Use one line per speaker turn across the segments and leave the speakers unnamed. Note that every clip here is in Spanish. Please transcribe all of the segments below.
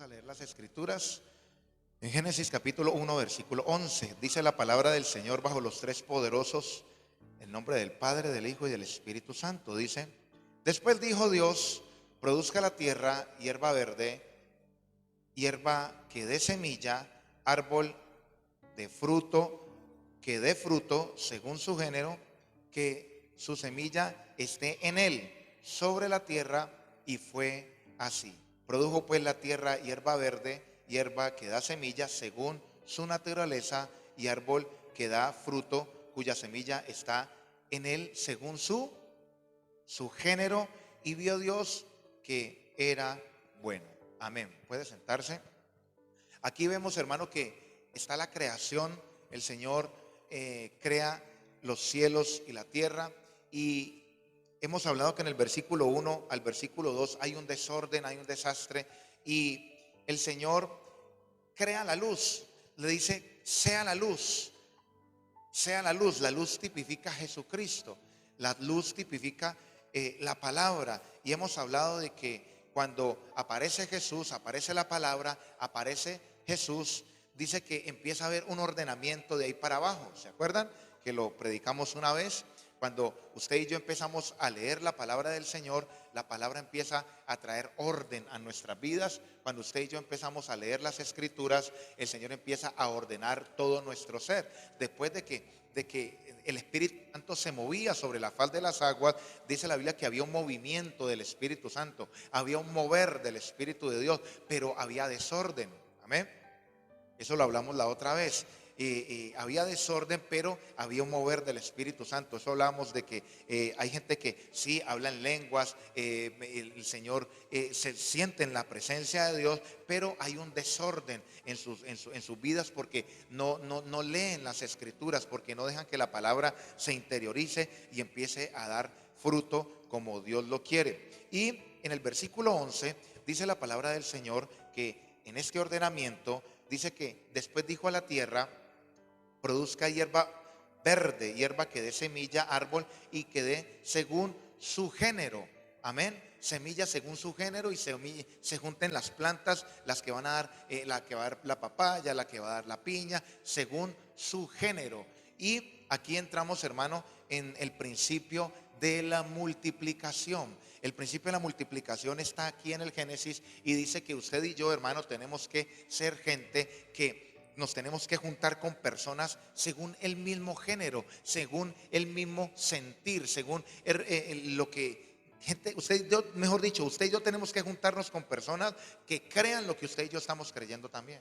leer las escrituras. En Génesis capítulo 1 versículo 11 dice la palabra del Señor bajo los tres poderosos, en nombre del Padre, del Hijo y del Espíritu Santo. Dice: después dijo Dios: produzca la tierra hierba verde, hierba que dé semilla, árbol de fruto que dé fruto según su género, que su semilla esté en él sobre la tierra. Y fue así. Produjo pues la tierra hierba verde, hierba que da semilla según su naturaleza, y árbol que da fruto cuya semilla está en él según su género. Y vio Dios que era bueno. Amén. Puede sentarse. Aquí vemos, hermano, que está la creación. El Señor crea los cielos y la tierra, y hemos hablado que en el versículo 1 al versículo 2 hay un desorden, hay un desastre, y el Señor crea la luz. Le dice: sea la luz, sea la luz. La luz tipifica a Jesucristo, la luz tipifica la palabra, y hemos hablado de que cuando aparece Jesús, aparece la palabra, aparece Jesús, dice que empieza a haber un ordenamiento de ahí para abajo. ¿Se acuerdan que lo predicamos una vez? Cuando usted y yo empezamos a leer la palabra del Señor, la palabra empieza a traer orden a nuestras vidas. Cuando usted y yo empezamos a leer las escrituras, el Señor empieza a ordenar todo nuestro ser. Después de que el Espíritu Santo se movía sobre la faz de las aguas, dice la Biblia que había un movimiento del Espíritu Santo, había un mover del Espíritu de Dios, pero había desorden. Amén. Eso lo hablamos la otra vez. Había desorden, pero había un mover del Espíritu Santo. Eso hablamos de que hay gente que sí habla en lenguas, el Señor se siente en la presencia de Dios, pero hay un desorden en sus vidas, porque no leen las escrituras, porque no dejan que la palabra se interiorice y empiece a dar fruto como Dios lo quiere. Y en el versículo 11 dice la palabra del Señor que en este ordenamiento dice que después dijo a la tierra: produzca hierba verde, hierba que dé semilla, árbol y que dé según su género. Amén. Semilla según su género, y se junten las plantas, las que van a dar, la que va a dar la papaya, la que va a dar la piña, según su género. Y aquí entramos, hermano, en el principio de la multiplicación. El principio de la multiplicación está aquí en el Génesis, y dice que usted y yo, hermano, tenemos que ser gente que nos tenemos que juntar con personas según el mismo género, según el mismo sentir, según lo que gente, usted y yo, mejor dicho, usted y yo tenemos que juntarnos con personas que crean lo que usted y yo estamos creyendo también.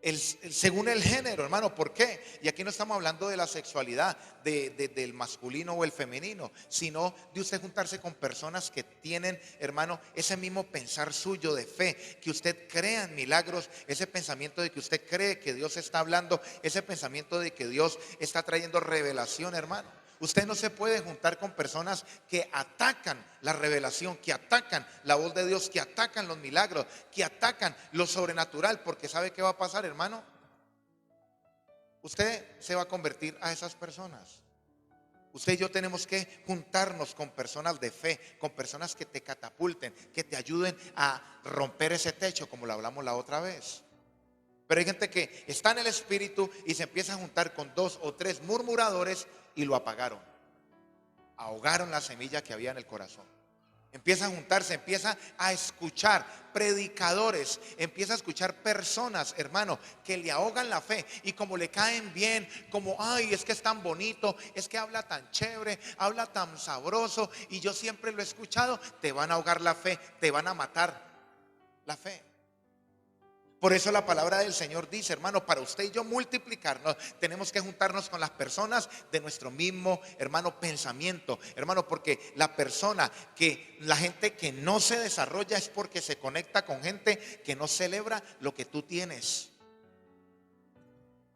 Según el género, hermano. ¿Por qué? Y aquí no estamos hablando de la sexualidad, del masculino o el femenino, sino de usted juntarse con personas que tienen, hermano, ese mismo pensar suyo de fe, que usted crea en milagros, ese pensamiento de que usted cree que Dios está hablando, ese pensamiento de que Dios está trayendo revelación, hermano. Usted no se puede juntar con personas que atacan la revelación, que atacan la voz de Dios, que atacan los milagros, que atacan lo sobrenatural, porque ¿sabe qué va a pasar, hermano? Usted se va a convertir a esas personas. Usted y yo tenemos que juntarnos con personas de fe, con personas que te catapulten, que te ayuden a romper ese techo, como lo hablamos la otra vez. Pero hay gente que está en el Espíritu y se empieza a juntar con 2 o 3 murmuradores y lo apagaron. Ahogaron la semilla que había en el corazón. Empieza a juntarse, empieza a escuchar predicadores, empieza a escuchar personas, hermano, que le ahogan la fe, y como le caen bien, como ay, es que es tan bonito, es que habla tan chévere, habla tan sabroso, y yo siempre lo he escuchado, te van a ahogar la fe, te van a matar la fe. Por eso la palabra del Señor dice, hermano, para usted y yo multiplicarnos, tenemos que juntarnos con las personas de nuestro mismo, hermano, pensamiento, hermano, porque la gente que no se desarrolla es porque se conecta con gente que no celebra lo que tú tienes.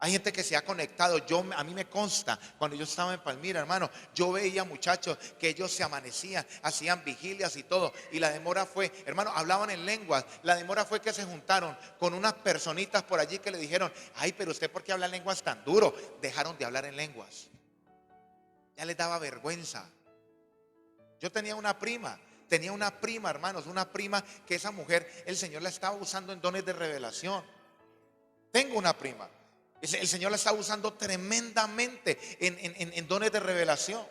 Hay gente que se ha conectado. A mí me consta, cuando yo estaba en Palmira, hermano, yo veía muchachos que ellos se amanecían, hacían vigilias y todo, y la demora fue, hermano, hablaban en lenguas. La demora fue que se juntaron con unas personitas por allí que le dijeron: ay, pero usted, ¿por qué habla en lenguas tan duro? Dejaron de hablar en lenguas. Ya les daba vergüenza. Yo tenía una prima tenía una prima, hermanos, una prima que esa mujer, el Señor la estaba usando en dones de revelación. Tengo una prima, el Señor la estaba usando tremendamente en dones de revelación.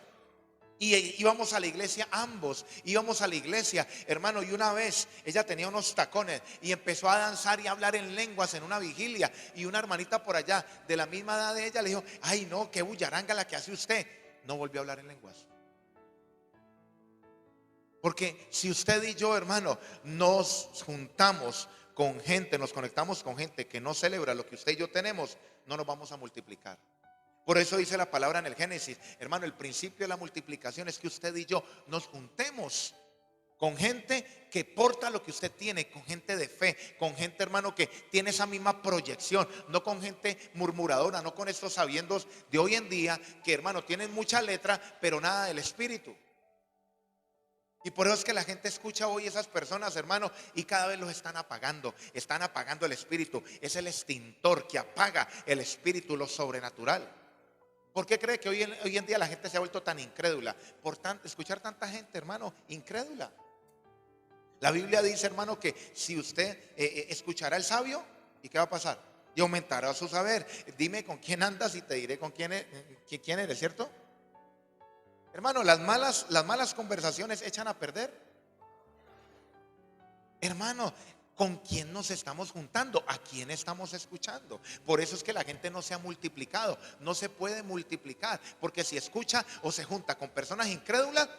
Y íbamos a la iglesia, ambos íbamos a la iglesia, hermano. Y una vez ella tenía unos tacones y empezó a danzar y a hablar en lenguas en una vigilia. Y una hermanita por allá, de la misma edad de ella, le dijo: ay no, qué bullaranga la que hace usted. No volvió a hablar en lenguas. Porque si usted y yo, hermano, nos juntamos con gente, nos conectamos con gente que no celebra lo que usted y yo tenemos, no nos vamos a multiplicar. Por eso dice la palabra en el Génesis, hermano, el principio de la multiplicación es que usted y yo nos juntemos con gente que porta lo que usted tiene, con gente de fe, con gente, hermano, que tiene esa misma proyección, no con gente murmuradora, no con estos sabiendos de hoy en día que, hermano, tienen mucha letra pero nada del espíritu. Y por eso es que la gente escucha hoy esas personas, hermano, y cada vez los están apagando el espíritu. Es el extintor que apaga el espíritu, lo sobrenatural. ¿Por qué cree que hoy en día la gente se ha vuelto tan incrédula? Por escuchar tanta gente, hermano, incrédula. La Biblia dice, hermano, que si usted escuchará al sabio, ¿y qué va a pasar? Y aumentará su saber. Dime con quién andas y te diré con quién eres, ¿cierto? Hermano, las malas conversaciones echan a perder. Hermano, ¿con quién nos estamos juntando? ¿A quién estamos escuchando? Por eso es que la gente no se ha multiplicado. No se puede multiplicar, porque si escucha o se junta con personas incrédulas,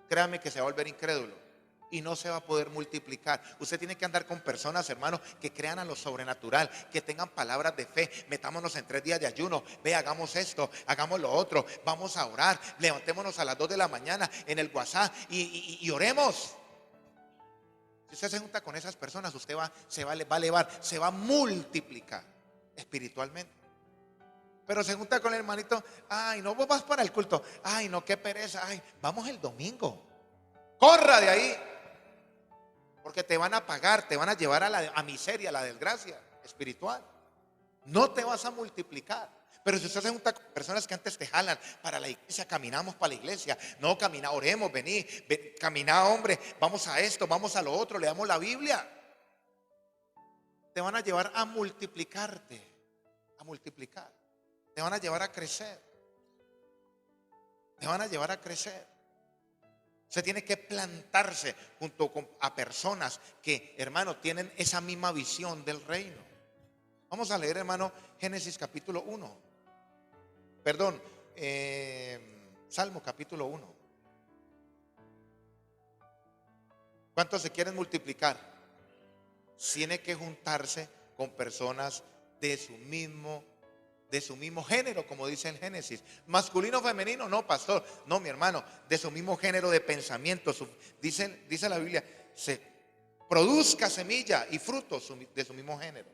créame que se va a volver incrédulo y no se va a poder multiplicar. Usted tiene que andar con personas, hermano, que crean a lo sobrenatural, que tengan palabras de fe. Metámonos en 3 días de ayuno. Ve, hagamos esto, hagamos lo otro. Vamos a orar. Levantémonos a las 2 de la mañana en el WhatsApp y oremos. Si usted se junta con esas personas, usted se va a elevar, se va a multiplicar espiritualmente. Pero se junta con el hermanito: ay, no, vos vas para el culto. Ay, no, qué pereza. Ay, vamos el domingo. Corra de ahí. Porque te van a pagar, te van a llevar a miseria, a la desgracia espiritual. No te vas a multiplicar. Pero si usted se junta con personas que antes te jalan para la iglesia, caminamos para la iglesia. No, camina, oremos, vení, camina, hombre, vamos a esto, vamos a lo otro, leamos la Biblia. Te van a llevar a multiplicarte, a multiplicar. Te van a llevar a crecer. Te van a llevar a crecer. Usted tiene que plantarse junto a personas que, hermano, tienen esa misma visión del reino. Vamos a leer, hermano, Génesis capítulo 1. Perdón, Salmo capítulo 1. ¿Cuántos se quieren multiplicar? Tiene que juntarse con personas de su mismo género, como dice en Génesis. Masculino o femenino, no, pastor, no, mi hermano, de su mismo género de pensamiento. Dice la Biblia, se produzca semilla y frutos de su mismo género.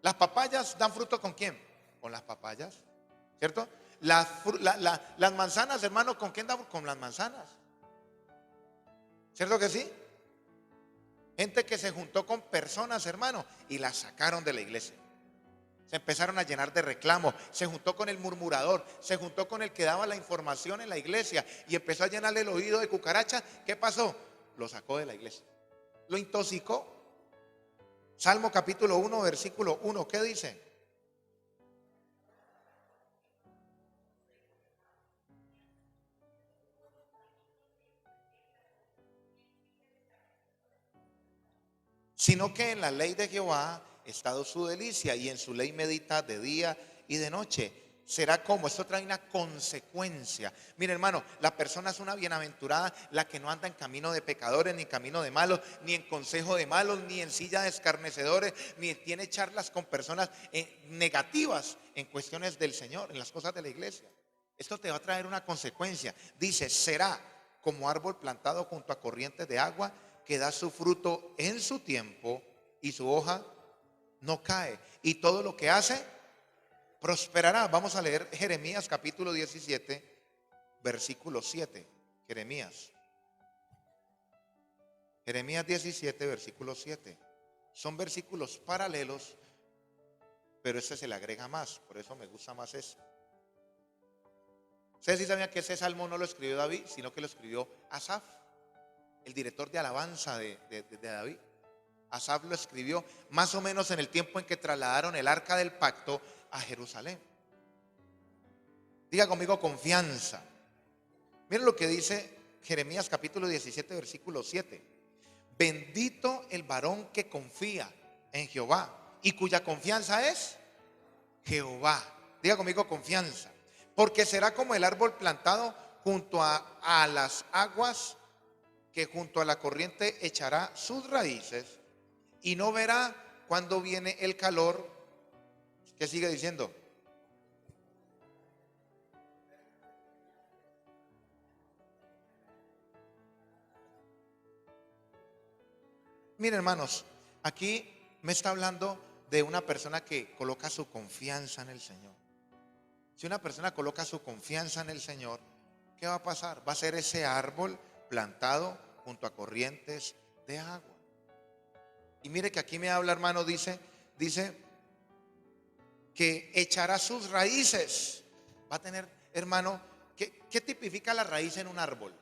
Las papayas dan fruto ¿con quién? Con las papayas, ¿cierto? Las manzanas, hermano, ¿con quién dan? Con las manzanas, ¿cierto que sí? Gente que se juntó con personas, hermano, y las sacaron de la iglesia. Se empezaron a llenar de reclamos. Se juntó con el murmurador, se juntó con el que daba la información en la iglesia y empezó a llenarle el oído de cucaracha. ¿Qué pasó? Lo sacó de la iglesia, lo intoxicó. Salmo capítulo 1, versículo 1, ¿qué dice? Sino que en la ley de Jehová ha estado su delicia, y en su ley medita de día y de noche. Será como, esto trae una consecuencia. Mire, hermano, la persona es una bienaventurada la que no anda en camino de pecadores, ni en camino de malos, ni en consejo de malos, ni en silla de escarnecedores, ni tiene charlas con personas negativas en cuestiones del Señor, en las cosas de la iglesia. Esto te va a traer una consecuencia. Dice, será como árbol plantado junto a corrientes de agua, que da su fruto en su tiempo y su hoja no cae, y todo lo que hace prosperará. Vamos a leer Jeremías capítulo 17, versículo 7. Jeremías 17, versículo 7. Son versículos paralelos, pero este se le agrega más, por eso me gusta más ese. Ustedes sí sabían que ese salmo no lo escribió David, sino que lo escribió Asaf. el director de alabanza de David. Asaf lo escribió más o menos en el tiempo en que trasladaron el arca del pacto a Jerusalén. Diga conmigo confianza. Miren lo que dice Jeremías capítulo 17 versículo 7. Bendito el varón que confía en Jehová y cuya confianza es Jehová. Diga conmigo confianza. Porque será como el árbol plantado junto a las aguas, que junto a la corriente echará sus raíces y no verá cuando viene el calor. ¿Qué sigue diciendo? Miren, hermanos, aquí me está hablando de una persona que coloca su confianza en el Señor. Si una persona coloca su confianza en el Señor, ¿qué va a pasar? Va a ser ese árbol plantado junto a corrientes de agua. Y mire que aquí me habla, hermano, dice que echará sus raíces. Va a tener, hermano, ¿qué tipifica la raíz en un árbol?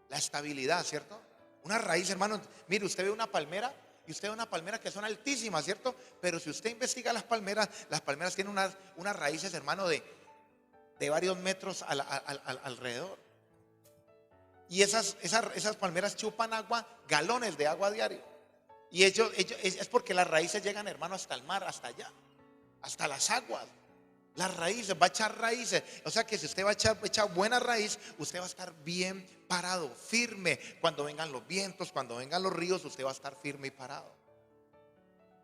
La estabilidad, ¿cierto? Una raíz, hermano, mire, usted ve una palmera y usted ve una palmera que son altísimas, ¿cierto? Pero si usted investiga las palmeras tienen unas raíces, hermano, de varios metros alrededor. Y esas palmeras chupan agua, galones de agua diario. Y ellos es porque las raíces llegan, hermano, hasta el mar, hasta allá, hasta las aguas. Las raíces, va a echar raíces. O sea que si usted va a echar buena raíz, usted va a estar bien parado, firme. Cuando vengan los vientos, cuando vengan los ríos, usted va a estar firme y parado.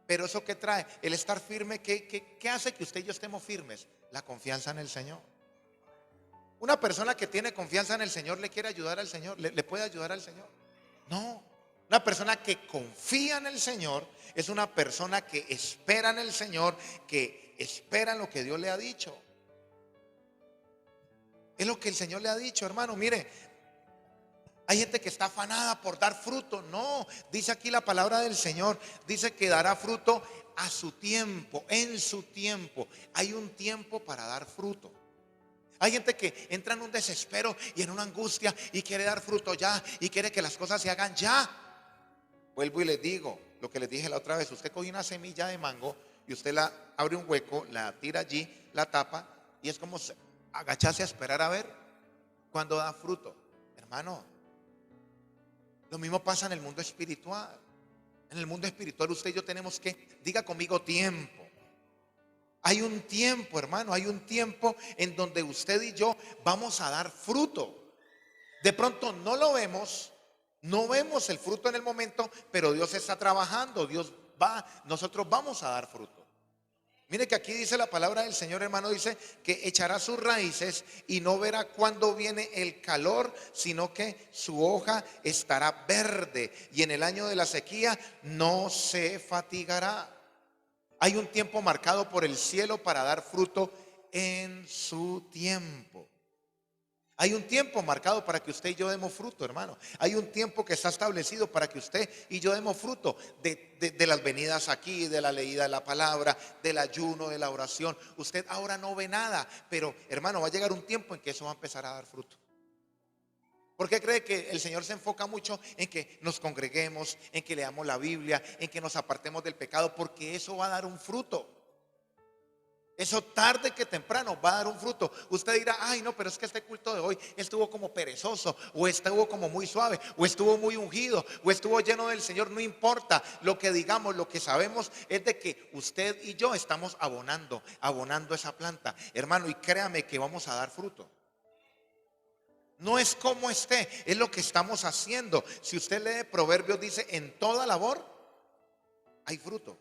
Pero ¿eso qué trae? El estar firme, ¿qué hace que usted y yo estemos firmes? La confianza en el Señor. Una persona que tiene confianza en el Señor, ¿le quiere ayudar al Señor? ¿Le puede ayudar al Señor? No. Una persona que confía en el Señor es una persona que espera en el Señor, que espera en lo que Dios le ha dicho. Es lo que el Señor le ha dicho, hermano. Mire, hay gente que está afanada por dar fruto. No, dice aquí la palabra del Señor, dice que dará fruto a su tiempo, en su tiempo. Hay un tiempo para dar fruto. Hay gente que entra en un desespero y en una angustia y quiere dar fruto ya y quiere que las cosas se hagan ya. Vuelvo y les digo lo que les dije la otra vez. Usted coge una semilla de mango y usted la abre un hueco, la tira allí, la tapa y es como agacharse a esperar a ver cuando da fruto. Hermano, lo mismo pasa en el mundo espiritual. En el mundo espiritual usted y yo tenemos que, diga conmigo, tiempo. Hay un tiempo, hermano, hay un tiempo en donde usted y yo vamos a dar fruto. De pronto no lo vemos, no vemos el fruto en el momento, pero Dios está trabajando, nosotros vamos a dar fruto. Mire que aquí dice la palabra del Señor, hermano, dice que echará sus raíces y no verá cuándo viene el calor, sino que su hoja estará verde y en el año de la sequía no se fatigará. Hay un tiempo marcado por el cielo para dar fruto en su tiempo. Hay un tiempo marcado para que usted y yo demos fruto, hermano. Hay un tiempo que está establecido para que usted y yo demos fruto de las venidas aquí, de la leída de la palabra, del ayuno, de la oración. Usted ahora no ve nada, pero hermano, va a llegar un tiempo en que eso va a empezar a dar fruto. ¿Por qué cree que el Señor se enfoca mucho en que nos congreguemos, en que leamos la Biblia, en que nos apartemos del pecado? Porque eso va a dar un fruto. Eso tarde que temprano va a dar un fruto. Usted dirá, ay no, pero es que este culto de hoy estuvo como perezoso, o estuvo como muy suave, o estuvo muy ungido, o estuvo lleno del Señor. No importa lo que digamos, lo que sabemos es de que usted y yo estamos abonando esa planta, hermano, y créame que vamos a dar fruto. No es como esté, es lo que estamos haciendo. Si usted lee Proverbios, dice, en toda labor hay fruto.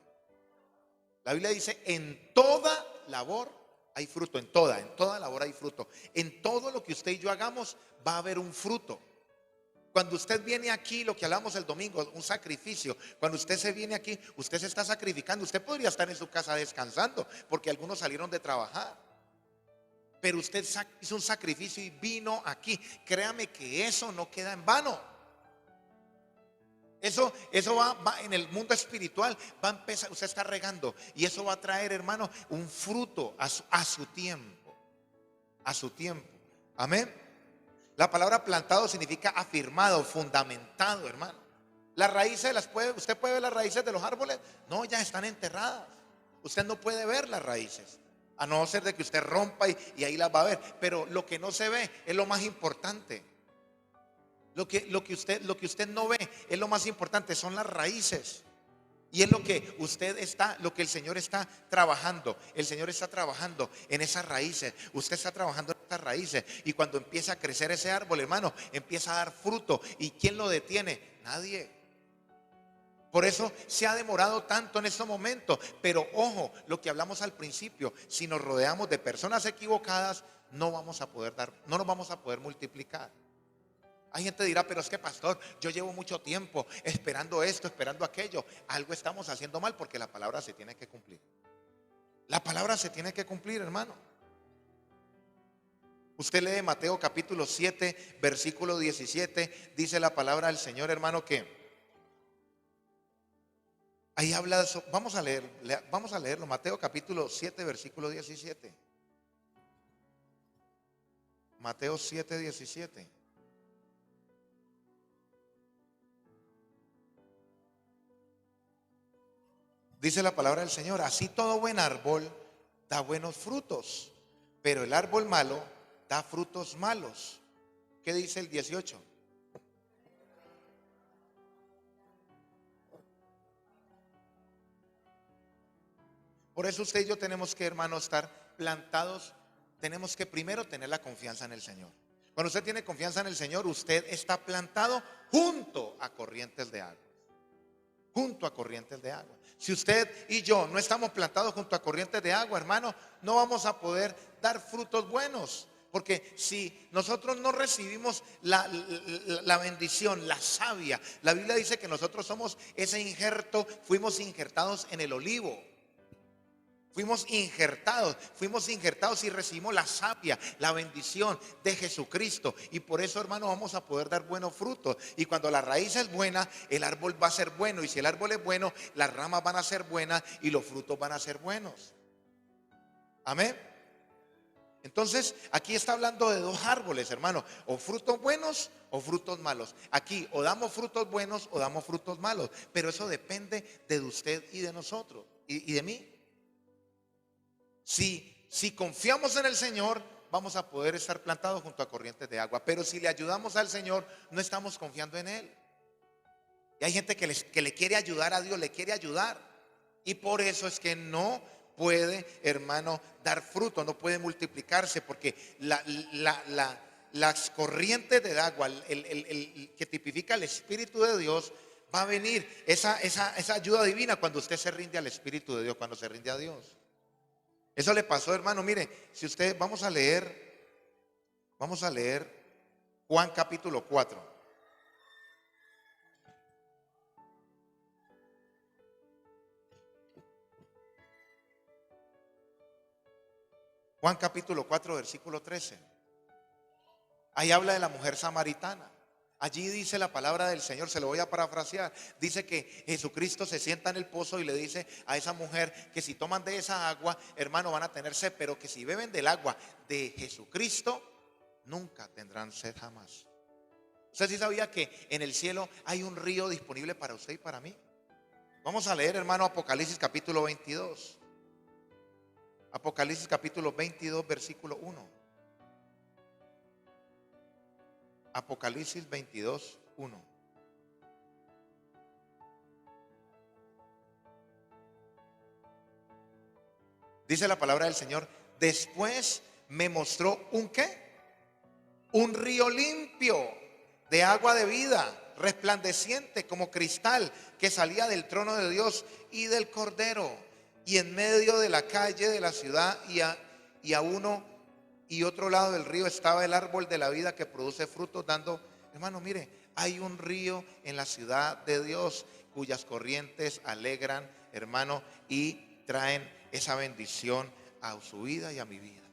La Biblia dice, en toda labor hay fruto, en toda labor hay fruto. En todo lo que usted y yo hagamos va a haber un fruto. Cuando usted viene aquí, lo que hablamos el domingo, un sacrificio. Cuando usted se viene aquí, usted se está sacrificando. Usted podría estar en su casa descansando, porque algunos salieron de trabajar. Pero usted hizo un sacrificio y vino aquí. Créame que eso no queda en vano. Eso va en el mundo espiritual, va a empezar, usted está regando y eso va a traer, hermano, un fruto a su tiempo. A su tiempo. Amén. La palabra plantado significa afirmado, fundamentado, hermano. Las raíces usted puede ver las raíces de los árboles. No, ya están enterradas. Usted no puede ver las raíces, a no ser de que usted rompa y ahí las va a ver. Pero lo que no se ve es lo más importante. Lo que usted no ve es lo más importante, son las raíces. Y es lo que lo que el Señor está trabajando. El Señor está trabajando en esas raíces. Usted está trabajando en esas raíces. Y cuando empieza a crecer ese árbol, hermano, empieza a dar fruto. ¿Y quién lo detiene? Nadie. Por eso se ha demorado tanto en estos momentos. Pero ojo, lo que hablamos al principio, si nos rodeamos de personas equivocadas, no nos vamos a poder multiplicar. Hay gente que dirá, pero es que pastor, yo llevo mucho tiempo esperando esto, esperando aquello. Algo estamos haciendo mal, porque la palabra se tiene que cumplir. La palabra se tiene que cumplir, hermano. Usted lee Mateo capítulo 7, versículo 17. Dice la palabra del Señor, hermano, que ahí habla de eso. Vamos a leerlo. Mateo capítulo 7, versículo 17. Mateo 7, 17. Dice la palabra del Señor: así todo buen árbol da buenos frutos, pero el árbol malo da frutos malos. ¿Qué dice el 18? Por eso usted y yo tenemos que, hermano, estar plantados. Tenemos que primero tener la confianza en el Señor. Cuando usted tiene confianza en el Señor, usted está plantado junto a corrientes de agua. Junto a corrientes de agua. Si usted y yo no estamos plantados junto a corrientes de agua, hermano, no vamos a poder dar frutos buenos. Porque si nosotros no recibimos la bendición, la savia, la Biblia dice que nosotros somos ese injerto, fuimos injertados en el olivo. Fuimos injertados y recibimos la savia, la bendición de Jesucristo. Y por eso, hermano, vamos a poder dar buenos frutos. Y cuando la raíz es buena, el árbol va a ser bueno. Y si el árbol es bueno, las ramas van a ser buenas y los frutos van a ser buenos. Amén. Entonces, aquí está hablando de dos árboles, hermano: o frutos buenos o frutos malos. Aquí o damos frutos buenos o damos frutos malos. Pero eso depende de usted y de nosotros y de mí. Si confiamos en el Señor, vamos a poder estar plantados junto a corrientes de agua. Pero si le ayudamos al Señor, no estamos confiando en Él. Y hay gente que le quiere ayudar a Dios, le quiere ayudar. Y por eso es que no puede, hermano, dar fruto, no puede multiplicarse. Porque las corrientes de agua, que tipifica el Espíritu de Dios, va a venir esa ayuda divina cuando usted se rinde al Espíritu de Dios, cuando se rinde a Dios. Eso le pasó, hermano. Mire, si usted, vamos a leer Juan capítulo 4. Juan capítulo 4, versículo 13. Ahí habla de la mujer samaritana. Allí dice la palabra del Señor, se lo voy a parafrasear. Dice que Jesucristo se sienta en el pozo y le dice a esa mujer que si toman de esa agua, hermano, van a tener sed, pero que si beben del agua de Jesucristo, nunca tendrán sed jamás. ¿Usted sí sabía que en el cielo hay un río disponible para usted y para mí? Vamos a leer, hermano, Apocalipsis capítulo 22. Apocalipsis capítulo 22, versículo 1. Apocalipsis 22, 1. Dice la palabra del Señor: después me mostró ¿un qué? Un río limpio de agua de vida, resplandeciente como cristal, que salía del trono de Dios y del Cordero. Y en medio de la calle de la ciudad y a uno y otro lado del río estaba el árbol de la vida, que produce frutos dando. Hermano, mire, hay un río en la ciudad de Dios cuyas corrientes alegran, hermano, y traen esa bendición a su vida y a mi vida.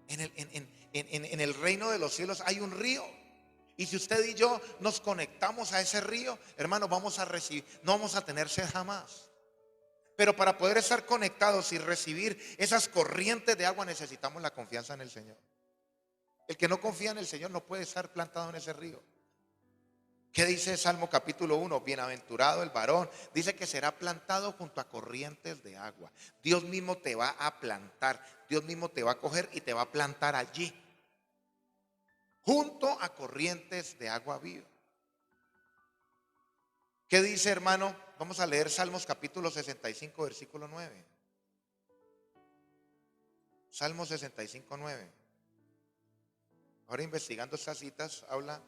En el reino de los cielos hay un río. Y si usted y yo nos conectamos a ese río, hermano, vamos a recibir, no vamos a tener sed jamás. Pero para poder estar conectados y recibir esas corrientes de agua, necesitamos la confianza en el Señor. El que no confía en el Señor no puede estar plantado en ese río. ¿Qué dice Salmo capítulo 1? Bienaventurado el varón. Dice que será plantado junto a corrientes de agua. Dios mismo te va a plantar. Dios mismo te va a coger y te va a plantar allí, junto a corrientes de agua viva. ¿Qué dice, hermano? Vamos a leer Salmos capítulo 65, versículo 9. Salmo 65, 9. Ahora, investigando estas citas, habla.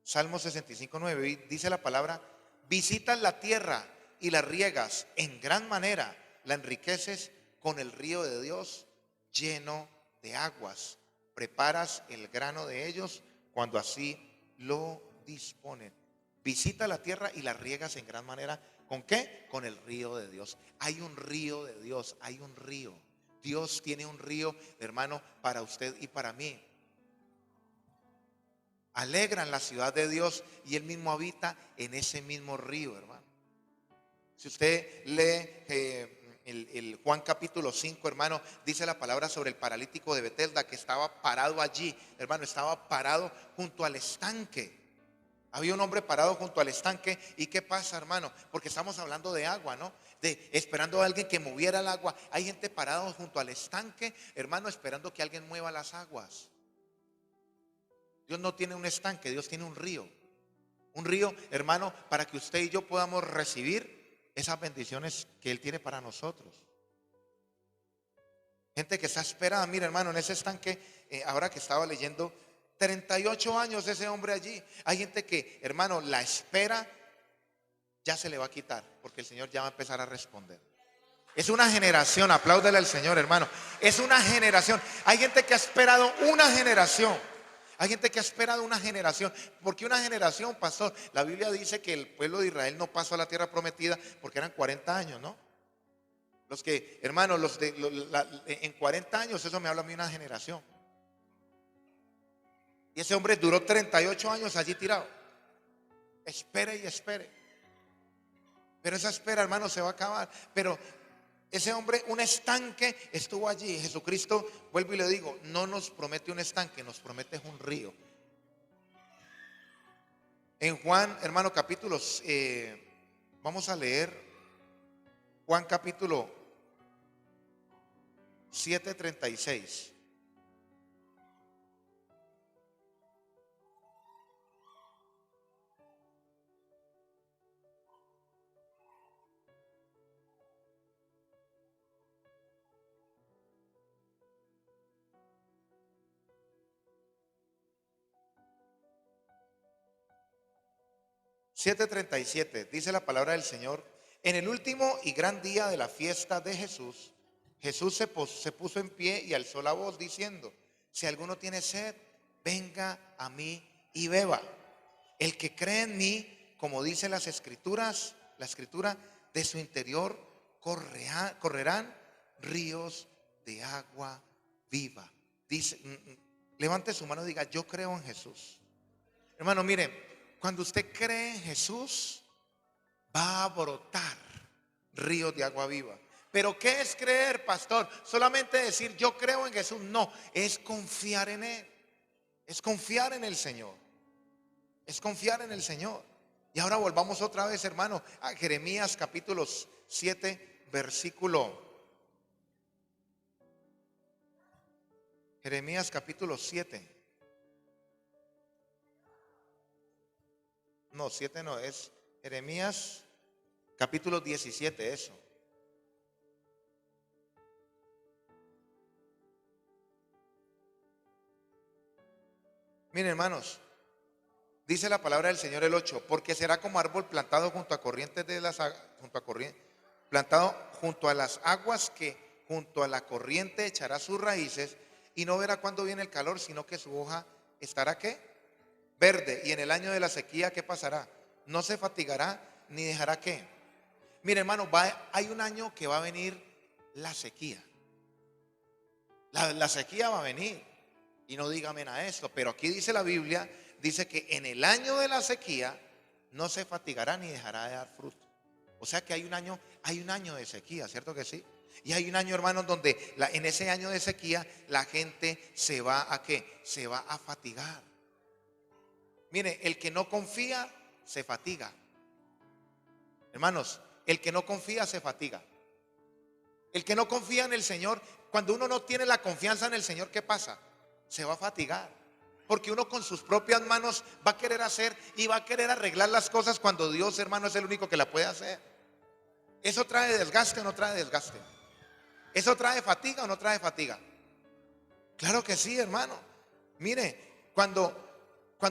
Salmo 65, 9, dice la palabra: visitas la tierra y la riegas en gran manera, la enriqueces con el río de Dios lleno de aguas. Preparas el grano de ellos cuando así lo disponen. Visita la tierra y la riegas en gran manera. ¿Con qué? Con el río de Dios. Hay un río de Dios, hay un río. Dios tiene un río, hermano, para usted y para mí. Alegran la ciudad de Dios y Él mismo habita en ese mismo río, hermano. Si usted lee el Juan capítulo 5, hermano, dice la palabra sobre el paralítico de Betesda que estaba parado allí, hermano, estaba parado junto al estanque. Había un hombre parado junto al estanque. ¿Y qué pasa, hermano? Porque estamos hablando de agua, ¿no? De esperando a alguien que moviera el agua. Hay gente parado junto al estanque, hermano, esperando que alguien mueva las aguas. Dios no tiene un estanque, Dios tiene un río. Un río, hermano, para que usted y yo podamos recibir esas bendiciones que Él tiene para nosotros. Gente que está esperada, mira, hermano, en ese estanque, ahora que estaba leyendo, 38 años ese hombre allí. Hay gente que, hermano, la espera ya se le va a quitar, porque el Señor ya va a empezar a responder. Es una generación, apláudele al Señor, hermano. Es una generación. Hay gente que ha esperado una generación. Hay gente que ha esperado una generación. ¿Por qué una generación, pastor? La Biblia dice que el pueblo de Israel no pasó a la tierra prometida porque eran 40 años, ¿no? Los que, hermano, en 40 años, eso me habla a mí una generación. Y ese hombre duró 38 años allí tirado. Espere y espere. Pero esa espera, hermano, se va a acabar. Pero ese hombre, un estanque, estuvo allí. Jesucristo, vuelvo y le digo, no nos promete un estanque, nos promete un río. En Juan, hermano, capítulos, vamos a leer Juan capítulo 7:36. Siete, dice la palabra del Señor: en el último y gran día de la fiesta de Jesús, Jesús se puso en pie y alzó la voz diciendo: si alguno tiene sed, venga a mí y beba. El que cree en mí, como dice las escrituras, la escritura, de su interior correrán ríos de agua viva. Dice, levante su mano y diga: yo creo en Jesús. Hermano, mire, cuando usted cree en Jesús, va a brotar ríos de agua viva. Pero ¿qué es creer, pastor? Solamente decir yo creo en Jesús. No, es confiar en Él. Es confiar en el Señor. Es confiar en el Señor. Y ahora volvamos otra vez, hermano, a Jeremías capítulo 7, versículo. Jeremías capítulo 7. No, 7 no, es Jeremías capítulo 17, eso. Miren, hermanos, dice la palabra del Señor el 8: porque será como árbol plantado junto a corrientes plantado junto a las aguas, que junto a la corriente echará sus raíces y no verá cuándo viene el calor, sino que su hoja estará ¿qué? Verde. Y en el año de la sequía, ¿qué pasará? No se fatigará ni dejará ¿qué? Mire, hermano, hay un año que va a venir la sequía. La sequía va a venir. Y no diga amén a esto, pero aquí dice la Biblia, dice que en el año de la sequía no se fatigará ni dejará de dar fruto. O sea que hay un año de sequía, ¿cierto que sí? Y hay un año, hermanos, donde en ese año de sequía la gente se va a ¿qué? Se va a fatigar. Mire, el que no confía se fatiga. Hermanos, el que no confía se fatiga. El que no confía en el Señor, cuando uno no tiene la confianza en el Señor, ¿qué pasa? Se va a fatigar. Porque uno con sus propias manos va a querer hacer y va a querer arreglar las cosas cuando Dios, hermano, es el único que la puede hacer. ¿Eso trae desgaste o no trae desgaste? ¿Eso trae fatiga o no trae fatiga? Claro que sí, hermano. Mire, cuando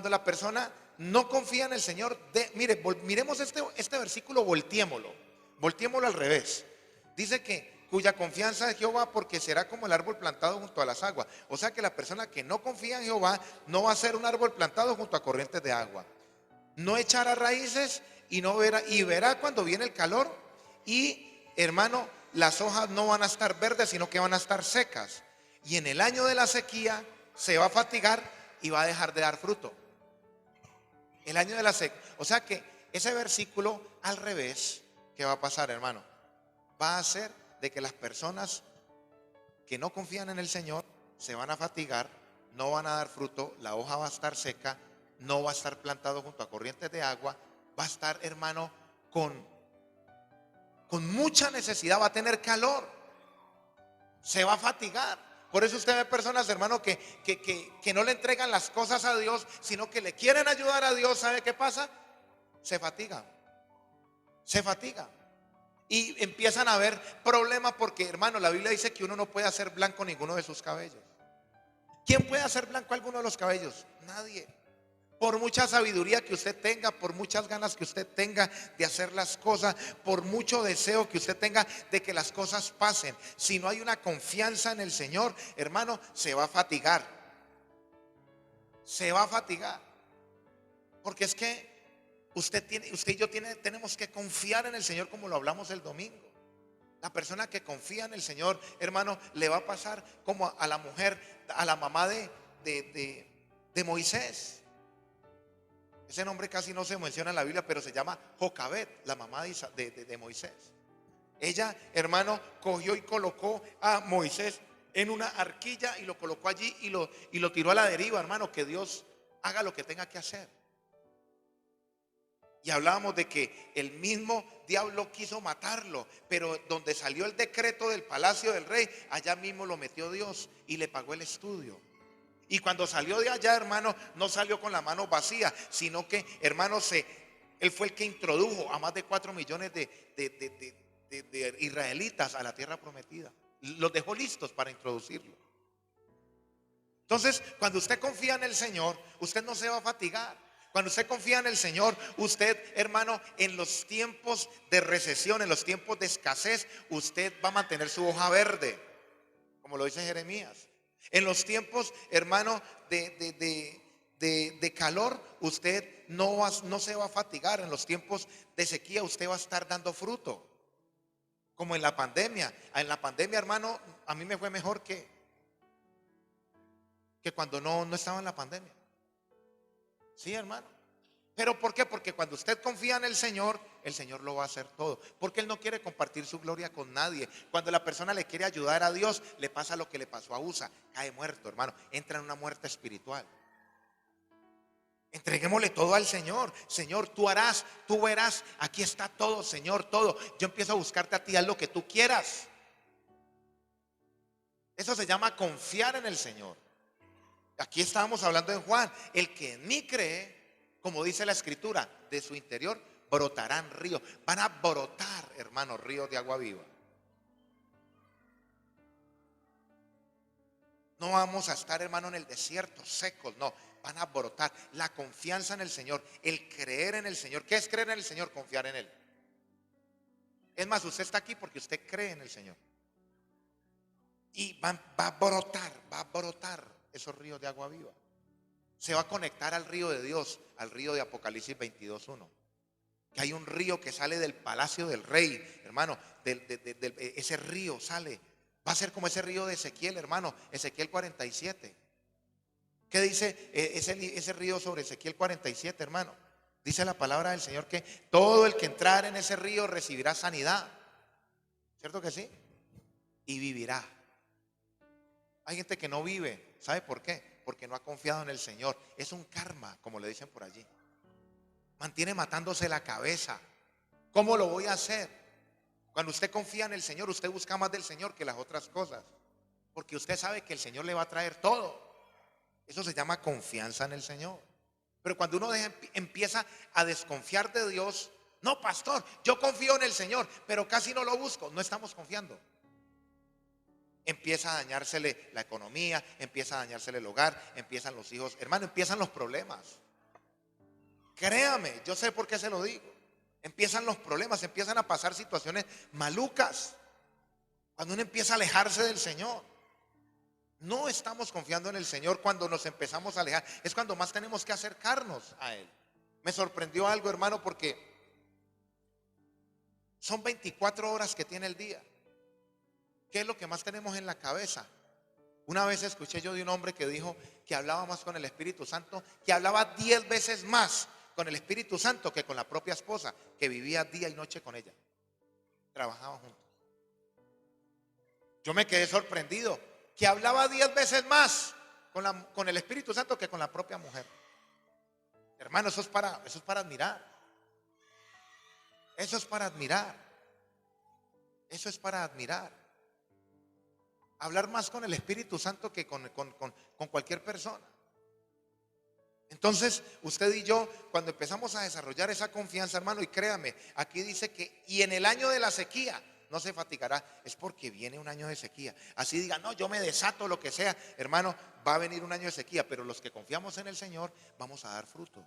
la persona no confía en el Señor, mire, miremos este versículo, volteémoslo al revés. Dice que cuya confianza es Jehová, porque será como el árbol plantado junto a las aguas. O sea que la persona que no confía en Jehová no va a ser un árbol plantado junto a corrientes de agua. No echará raíces y verá cuando viene el calor. Y, hermano, las hojas no van a estar verdes, sino que van a estar secas. Y en el año de la sequía se va a fatigar y va a dejar de dar fruto. El año de la sequía. O sea que ese versículo al revés, ¿qué va a pasar, hermano? Va a hacer de que las personas que no confían en el Señor se van a fatigar, no van a dar fruto, la hoja va a estar seca, no va a estar plantado junto a corrientes de agua, va a estar, hermano, con mucha necesidad, va a tener calor, se va a fatigar. Por eso usted ve personas, hermano, que no le entregan las cosas a Dios, sino que le quieren ayudar a Dios. ¿Sabe qué pasa? Se fatigan. Se fatigan. Y empiezan a haber problemas porque, hermano, la Biblia dice que uno no puede hacer blanco ninguno de sus cabellos. ¿Quién puede hacer blanco alguno de los cabellos? Nadie. Por mucha sabiduría que usted tenga, por muchas ganas que usted tenga de hacer las cosas, por mucho deseo que usted tenga de que las cosas pasen, si no hay una confianza en el Señor, hermano, se va a fatigar. Se va a fatigar. Porque es que usted y yo tenemos que confiar en el Señor, como lo hablamos el domingo. La persona que confía en el Señor, hermano, le va a pasar como a la mujer, a la mamá de Moisés. Ese nombre casi no se menciona en la Biblia, pero se llama Jocabet, la mamá de Moisés. Ella, hermano, cogió y colocó a Moisés en una arquilla y lo colocó allí y lo tiró a la deriva, hermano. Que Dios haga lo que tenga que hacer. Y hablábamos de que el mismo diablo quiso matarlo, pero donde salió el decreto del palacio del rey, allá mismo lo metió Dios y le pagó el estudio. Y cuando salió de allá, hermano, no salió con la mano vacía, sino que, hermano, él fue el que introdujo a más de 4 millones de israelitas a la tierra prometida. Los dejó listos para introducirlo. Entonces, cuando usted confía en el Señor, usted no se va a fatigar. Cuando usted confía en el Señor, usted, hermano, en los tiempos de recesión, en los tiempos de escasez, usted va a mantener su hoja verde, como lo dice Jeremías. En los tiempos, hermano, de calor, usted no se va a fatigar. En los tiempos de sequía, usted va a estar dando fruto. Como en la pandemia. En la pandemia, hermano, a mí me fue mejor que cuando no estaba en la pandemia. Sí, hermano. ¿Pero por qué? Porque cuando usted confía en el Señor lo va a hacer todo. Porque Él no quiere compartir su gloria con nadie. Cuando la persona le quiere ayudar a Dios, le pasa lo que le pasó a Usa. Cae muerto, hermano. Entra en una muerte espiritual. Entreguémosle todo al Señor. Señor, tú harás, tú verás. Aquí está todo, Señor, todo. Yo empiezo a buscarte a ti, haz lo que tú quieras. Eso se llama confiar en el Señor. Aquí estábamos hablando en Juan. El que en mí cree, como dice la Escritura, de su interior brotarán ríos. Van a brotar, hermanos, ríos de agua viva. No vamos a estar, hermano, en el desierto secos, no. Van a brotar. La confianza en el Señor, el creer en el Señor. ¿Qué es creer en el Señor? Confiar en Él. Es más, usted está aquí porque usted cree en el Señor. Y va a brotar esos ríos de agua viva. Se va a conectar al río de Dios, al río de Apocalipsis 22:1. Que hay un río que sale del palacio del rey, hermano. Ese río sale. Va a ser como ese río de Ezequiel, hermano. Ezequiel 47. ¿Qué dice ese río sobre Ezequiel 47, hermano? Dice la palabra del Señor que todo el que entrare en ese río recibirá sanidad. ¿Cierto que sí? y vivirá. Hay gente que no vive. ¿Sabe por qué? Porque no ha confiado en el Señor. Es un karma, como le dicen por allí. Mantiene matándose la cabeza. ¿Cómo lo voy a hacer? Cuando usted confía en el Señor, usted busca más del Señor que las otras cosas, porque usted sabe que el Señor le va a traer todo. Eso se llama confianza en el Señor. Pero cuando uno empieza a desconfiar de Dios, no, pastor, yo confío en el Señor, pero casi no lo busco, no estamos confiando. Empieza a dañársele la economía, empieza a dañársele el hogar, empiezan los hijos, hermano, empiezan los problemas. Créame, yo sé por qué se lo digo. Empiezan los problemas, empiezan a pasar situaciones malucas. Cuando uno empieza a alejarse del Señor, no estamos confiando en el Señor. Cuando nos empezamos a alejar, es cuando más tenemos que acercarnos a Él. Me sorprendió algo, hermano, porque son 24 horas que tiene el día. ¿Qué es lo que más tenemos en la cabeza? Una vez escuché yo de un hombre que dijo que hablaba más con el Espíritu Santo, que hablaba 10 veces más con el Espíritu Santo que con la propia esposa, que vivía día y noche con ella. Trabajaban juntos. Yo me quedé sorprendido, que hablaba 10 veces más con el Espíritu Santo que con la propia mujer. Hermano, eso es para admirar. Eso es para admirar. Eso es para admirar. Hablar más con el Espíritu Santo que con cualquier persona. Entonces, usted y yo, cuando empezamos a desarrollar esa confianza, hermano, y créame, aquí dice que, y en el año de la sequía, no se fatigará, es porque viene un año de sequía. Así diga, no, yo me desato, lo que sea, hermano, va a venir un año de sequía, pero los que confiamos en el Señor, vamos a dar fruto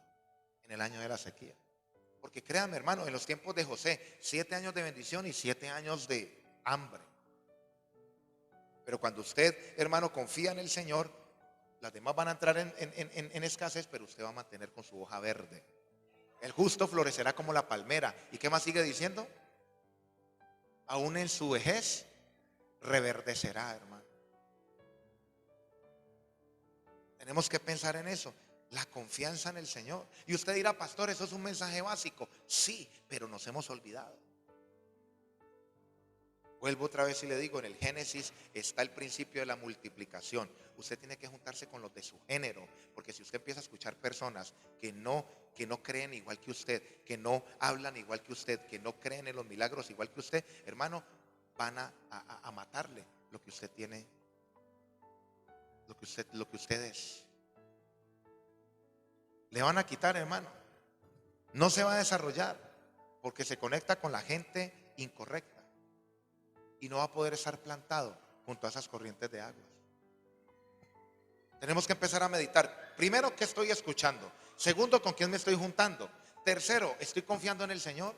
en el año de la sequía. Porque créame, hermano, en los tiempos de José, 7 años de bendición y 7 años de hambre. Pero cuando usted, hermano, confía en el Señor, las demás van a entrar en escasez, pero usted va a mantener con su hoja verde. El justo florecerá como la palmera. ¿Y qué más sigue diciendo? Aún en su vejez reverdecerá, hermano. Tenemos que pensar en eso, la confianza en el Señor. Y usted dirá, pastor, eso es un mensaje básico. Sí, pero nos hemos olvidado. Vuelvo otra vez y le digo, en el Génesis está el principio de la multiplicación. Usted tiene que juntarse con los de su género, porque si usted empieza a escuchar personas que no creen igual que usted, que no hablan igual que usted, que no creen en los milagros igual que usted, hermano, van a matarle lo que usted tiene, lo que usted es. Le van a quitar, hermano. No se va a desarrollar porque se conecta con la gente incorrecta. Y no va a poder estar plantado junto a esas corrientes de aguas. Tenemos que empezar a meditar. Primero, ¿qué estoy escuchando? Segundo, ¿con quién me estoy juntando? Tercero, ¿estoy confiando en el Señor?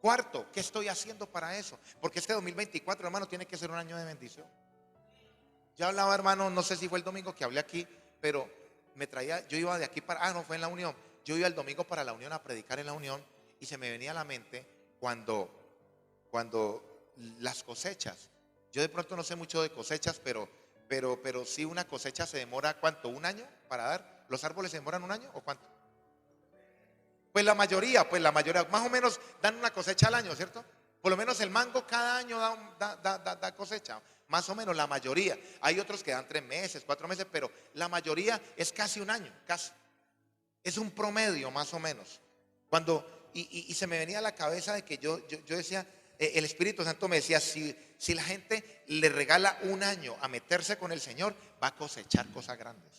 Cuarto, ¿qué estoy haciendo para eso? Porque este 2024, hermano, tiene que ser un año de bendición. Ya hablaba, hermano, no sé si fue el domingo que hablé aquí, pero yo iba de aquí no, fue en la Unión. Yo iba el domingo para la Unión a predicar en la Unión y se me venía a la mente cuando las cosechas. Yo de pronto no sé mucho de cosechas, pero si una cosecha se demora, ¿cuánto? ¿Un año para dar? ¿Los árboles se demoran un año o cuánto? Pues la mayoría, más o menos dan una cosecha al año, ¿cierto? Por lo menos el mango cada año da cosecha, más o menos la mayoría. Hay otros que dan 3 meses, 4 meses, pero la mayoría es casi un año, casi. Es un promedio más o menos. Y se me venía a la cabeza de que yo decía, el Espíritu Santo me decía, si la gente le regala un año a meterse con el Señor, va a cosechar cosas grandes.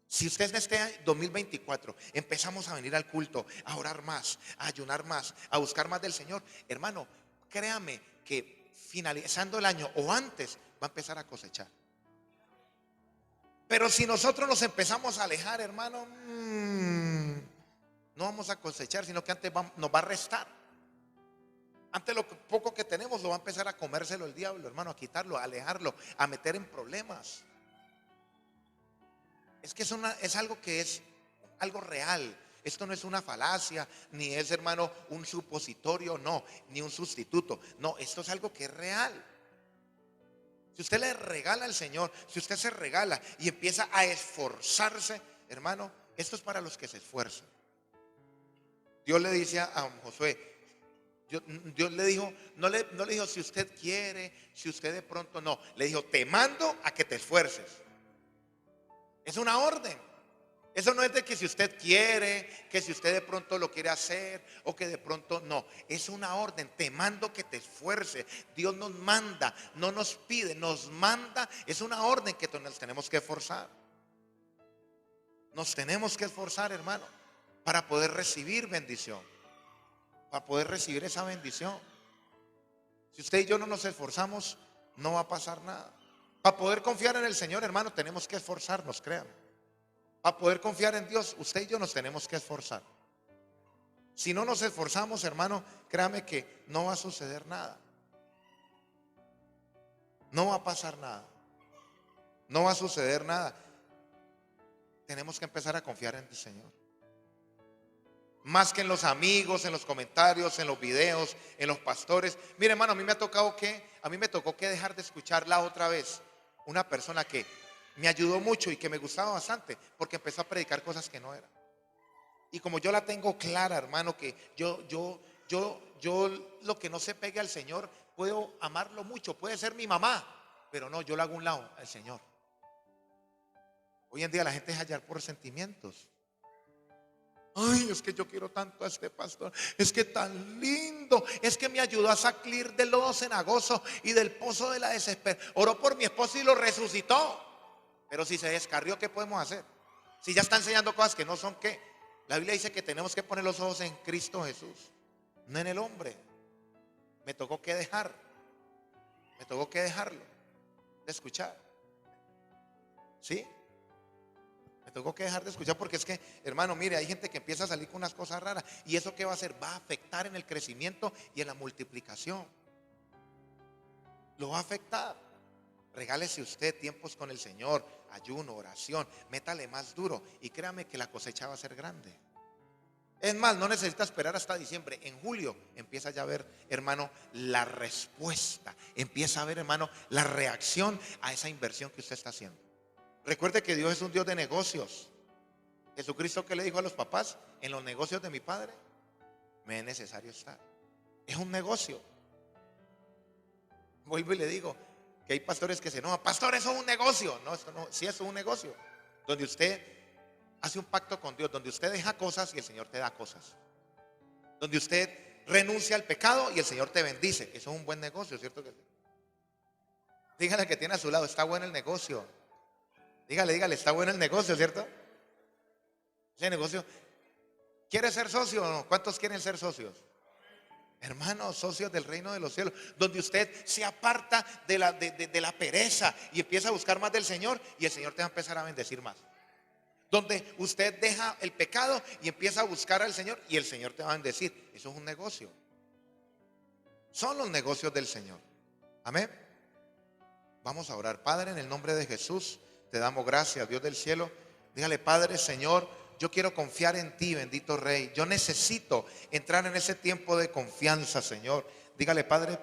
Si usted en este 2024 empezamos a venir al culto, a orar más, a ayunar más, a buscar más del Señor, hermano, créame que finalizando el año o antes va a empezar a cosechar. Pero si nosotros nos empezamos a alejar, hermano, no vamos a cosechar, sino que antes nos va a restar. Antes lo poco que tenemos lo va a empezar a comérselo el diablo, hermano, a quitarlo, a alejarlo, a meter en problemas. Es que es algo que es algo real. Esto no es una falacia, ni es, hermano, un supositorio, no, ni un sustituto. No, esto es algo que es real. Si usted le regala al Señor, si usted se regala y empieza a esforzarse, hermano, esto es para los que se esfuerzan. Dios le dice a Josué, Dios le dijo, no le dijo si usted quiere, si usted de pronto no. Le dijo, te mando a que te esfuerces. Es una orden. Eso no es de que si usted quiere, que si usted de pronto lo quiere hacer o que de pronto no. Es una orden, te mando que te esfuerces. Dios nos manda, no nos pide, nos manda. Es una orden que nos tenemos que esforzar. Nos tenemos que esforzar, hermano, para poder recibir bendición, para poder recibir esa bendición. Si usted y yo no nos esforzamos, no va a pasar nada. Para poder confiar en el Señor, hermano, tenemos que esforzarnos, créanme. Para poder confiar en Dios, usted y yo nos tenemos que esforzar. Si no nos esforzamos, hermano, créame que no va a suceder nada. No va a pasar nada. No va a suceder nada. Tenemos que empezar a confiar en el Señor. Más que en los amigos, en los comentarios, en los videos, en los pastores. Mire, hermano, a mí me tocó que dejar de escucharla otra vez. Una persona que me ayudó mucho y que me gustaba bastante, porque empezó a predicar cosas que no eran. Y como yo la tengo clara, hermano, que yo lo que no se pegue al Señor, puedo amarlo mucho, puede ser mi mamá, pero no, yo lo hago a un lado, al Señor. Hoy en día la gente es hallar por sentimientos. Ay, es que yo quiero tanto a este pastor, es que tan lindo, es que me ayudó a salir del lodo cenagoso y del pozo de la desesperación. Oró por mi esposo y lo resucitó. Pero si se descarrió, ¿qué podemos hacer? Si ya está enseñando cosas que no son, ¿qué? La Biblia dice que tenemos que poner los ojos en Cristo Jesús, no en el hombre. Me tocó que dejarlo de escuchar. ¿Sí? Me tocó que dejar de escuchar porque es que, hermano, mire, hay gente que empieza a salir con unas cosas raras. ¿Y eso qué va a hacer? Va a afectar en el crecimiento y en la multiplicación. Lo va a afectar. Regálese usted tiempos con el Señor, ayuno, oración, métale más duro y créame que la cosecha va a ser grande. Es más, no necesita esperar hasta diciembre. En julio empieza ya a ver, hermano, la respuesta. Empieza a ver, hermano, la reacción a esa inversión que usted está haciendo. Recuerde que Dios es un Dios de negocios. Jesucristo, ¿qué le dijo a los papás? En los negocios de mi Padre me es necesario estar. Es un negocio. Vuelvo y le digo que hay pastores que se enojan. Pastor, eso es un negocio. No, esto no, sí, eso es un negocio donde usted hace un pacto con Dios, donde usted deja cosas y el Señor te da cosas, donde usted renuncia al pecado y el Señor te bendice. Eso es un buen negocio, ¿cierto que sí? Dígale que tiene a su lado, está bueno el negocio. Dígale, está bueno el negocio, ¿cierto? Ese negocio. ¿Quiere ser socio o no? ¿Cuántos quieren ser socios? Hermanos, socios del reino de los cielos, donde usted se aparta de la pereza y empieza a buscar más del Señor y el Señor te va a empezar a bendecir más. Donde usted deja el pecado y empieza a buscar al Señor y el Señor te va a bendecir. Eso es un negocio. Son los negocios del Señor. Amén. Vamos a orar. Padre, en el nombre de Jesús, te damos gracias, Dios del cielo. Dígale, Padre, Señor, yo quiero confiar en ti, bendito Rey. Yo necesito entrar en ese tiempo de confianza, Señor. Dígale, Padre.